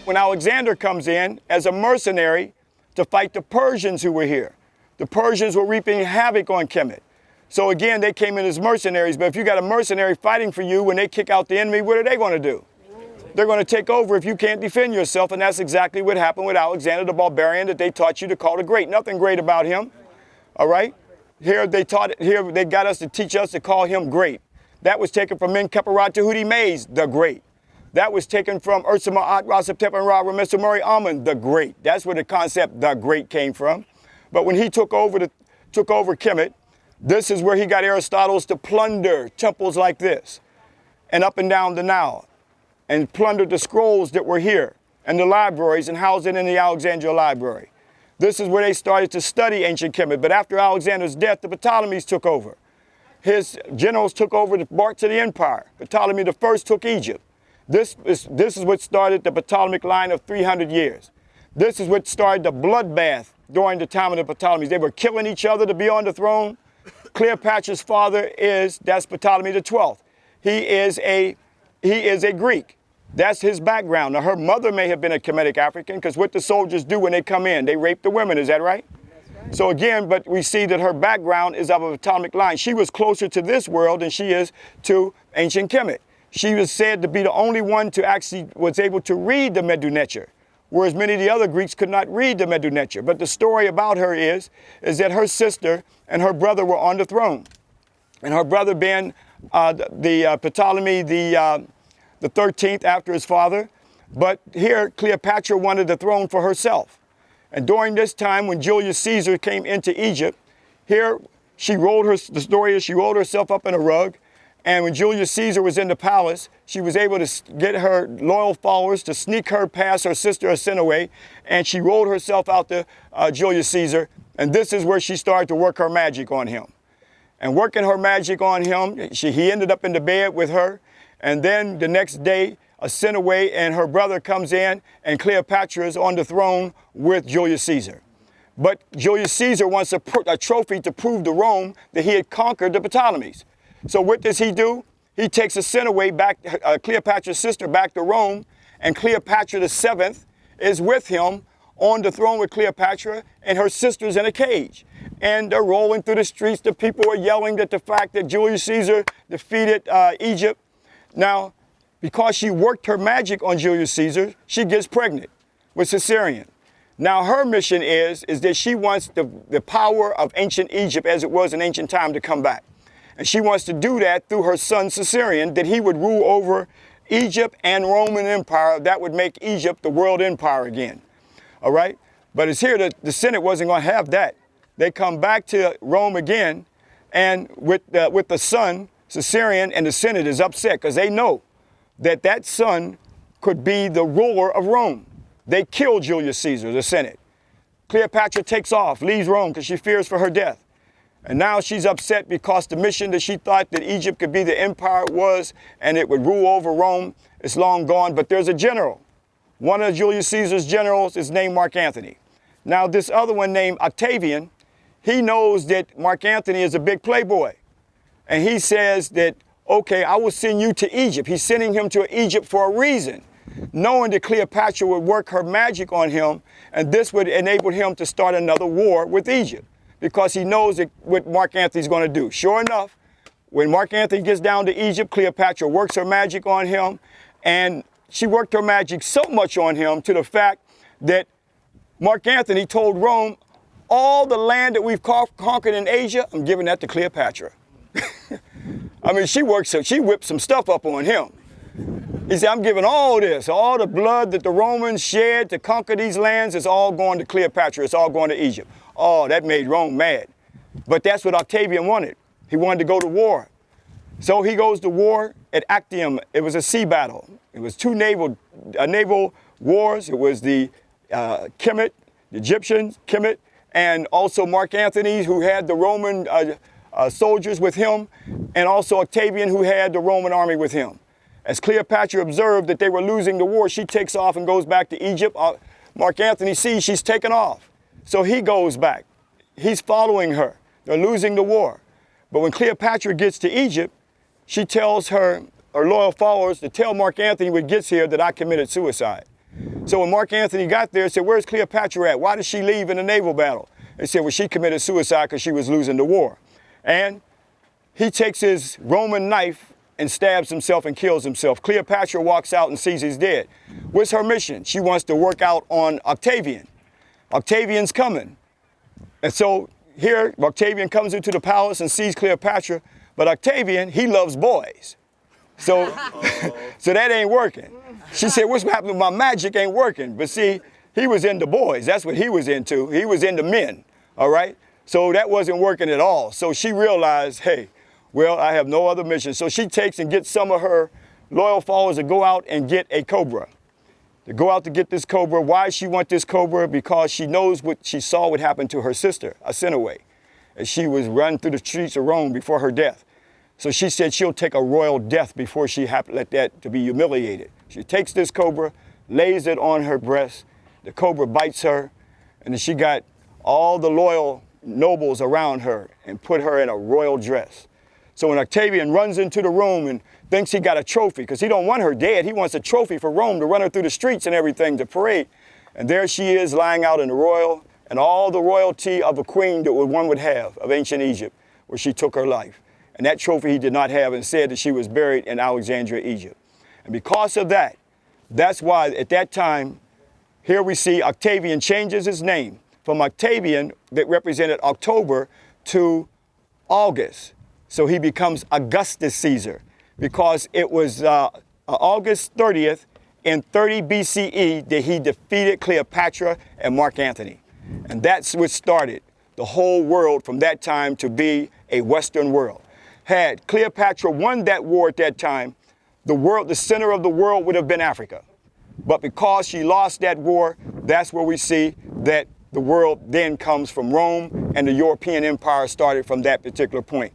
when Alexander comes in as a mercenary to fight the Persians who were here. The Persians were reaping havoc on Kemet. So again, they came in as mercenaries, but if you got a mercenary fighting for you, when they kick out the enemy, what are they going to do? They're going to take over if you can't defend yourself, and that's exactly what happened with Alexander the barbarian that they taught you to call the great. Nothing great about him, all right? Here they got us to teach us to call him great. That was taken from Menkaparat Tahuti Mays, the great. That was taken from Ursama At Rasaptep and Ra Mr. Murray Amun, the great. That's where the concept the great came from. But when he took over Kemet, this is where he got Aristotle's to plunder temples like this and up and down the Nile and plundered the scrolls that were here and the libraries and housed it in the Alexandria Library. This is where they started to study ancient Kemet. But after Alexander's death, the Ptolemies took over. His generals took over the march of the empire. Ptolemy I took Egypt. This is what started the Ptolemaic line of 300 years. This is what started the bloodbath during the time of the Ptolemies. They were killing each other to be on the throne. Cleopatra's father that's Ptolemy XII. He is a Greek. That's his background. Now, her mother may have been a Kemetic African, because what the soldiers do when they come in, they rape the women, is that right? That's right. So again, but we see that her background is of a Ptolemaic line. She was closer to this world than she is to ancient Kemet. She was said to be the only one to actually was able to read the Medu Neter, whereas many of the other Greeks could not read the Medu Neter. But the story about her is that her sister and her brother were on the throne. And her brother being Ptolemy the 13th after his father. But here Cleopatra wanted the throne for herself. And during this time when Julius Caesar came into Egypt, here the story is she rolled herself up in a rug. And when Julius Caesar was in the palace, she was able to get her loyal followers to sneak her past her sister Arsinoe, and she rolled herself out to Julius Caesar. And this is where she started to work her magic on him. And working her magic on him, he ended up in the bed with her. And then the next day, Arsinoe and her brother comes in, and Cleopatra is on the throne with Julius Caesar. But Julius Caesar wants a trophy to prove to Rome that he had conquered the Ptolemies. So what does he do? He takes Arsinoe back, Cleopatra's sister, back to Rome, and Cleopatra VII is with him on the throne with Cleopatra, and her sister's in a cage. And they're rolling through the streets. The people are yelling at the fact that Julius Caesar defeated Egypt. Now, because she worked her magic on Julius Caesar, she gets pregnant with Caesarion. Now, her mission is that she wants the power of ancient Egypt as it was in ancient time to come back. And she wants to do that through her son Caesarion, that he would rule over Egypt and Roman Empire. That would make Egypt the world empire again. All right? But it's here that the Senate wasn't going to have that. They come back to Rome again, and with the son, Caesarion, and the Senate is upset because they know that son could be the ruler of Rome. They killed Julius Caesar, the Senate. Cleopatra takes off, leaves Rome because she fears for her death. And now she's upset because the mission that she thought that Egypt could be the empire it was, and it would rule over Rome, is long gone. But there's a general. One of Julius Caesar's generals is named Mark Antony. Now this other one named Octavian, he knows that Mark Antony is a big playboy. And he says that, okay, I will send you to Egypt. He's sending him to Egypt for a reason, knowing that Cleopatra would work her magic on him, and this would enable him to start another war with Egypt, because he knows what Mark Antony's going to do. Sure enough, when Mark Antony gets down to Egypt, Cleopatra works her magic on him, and she worked her magic so much on him to the fact that Mark Antony told Rome, all the land that we've conquered in Asia, I'm giving that to Cleopatra. I mean, she whipped some stuff up on him. He said, I'm giving all this, all the blood that the Romans shed to conquer these lands, it's all going to Cleopatra, it's all going to Egypt. Oh, that made Rome mad. But that's what Octavian wanted. He wanted to go to war. So he goes to war at Actium. It was a sea battle. It was two naval wars. It was the Kemet, the Egyptians, Kemet, and also Mark Antony, who had the Roman soldiers with him, and also Octavian, who had the Roman army with him. As Cleopatra observed that they were losing the war, she takes off and goes back to Egypt. Mark Antony sees she's taken off. So he goes back. He's following her. They're losing the war. But when Cleopatra gets to Egypt, she tells her loyal followers to tell Mark Antony when he gets here that I committed suicide. So when Mark Antony got there, he said, where's Cleopatra at? Why did she leave in the naval battle? They said, well, she committed suicide because she was losing the war. And he takes his Roman knife and stabs himself and kills himself. Cleopatra walks out and sees he's dead. What's her mission? She wants to work out on Octavian. Octavian's coming. And so here, Octavian comes into the palace and sees Cleopatra, but Octavian, he loves boys. So, so that ain't working. She said, what's happening? My magic ain't working. But see, he was into boys. That's what he was into. He was into men, all right? So that wasn't working at all. So she realized, hey, well, I have no other mission. So she takes and gets some of her loyal followers to go out and get a cobra. To go out to get this cobra. Why does she want this cobra? Because she knows what she saw would happen to her sister, Arsinoe, as she was run through the streets of Rome before her death. So she said she'll take a royal death before she let that to be humiliated. She takes this cobra, lays it on her breast. The cobra bites her, and then she got all the loyal nobles around her and put her in a royal dress. So when Octavian runs into the room and thinks he got a trophy, because he don't want her dead, he wants a trophy for Rome to run her through the streets and everything to parade. And there she is lying out in the royal and all the royalty of a queen that one would have of ancient Egypt, where she took her life. And that trophy he did not have, and said that she was buried in Alexandria, Egypt. And because of that, that's why at that time, here we see Octavian changes his name from Octavian, that represented October, to August. So he becomes Augustus Caesar, because it was August 30th in 30 BCE that he defeated Cleopatra and Mark Antony. And that's what started the whole world from that time to be a Western world. Had Cleopatra won that war at that time, the center of the world would have been Africa. But because she lost that war, that's where we see that the world then comes from Rome, and the European empire started from that particular point.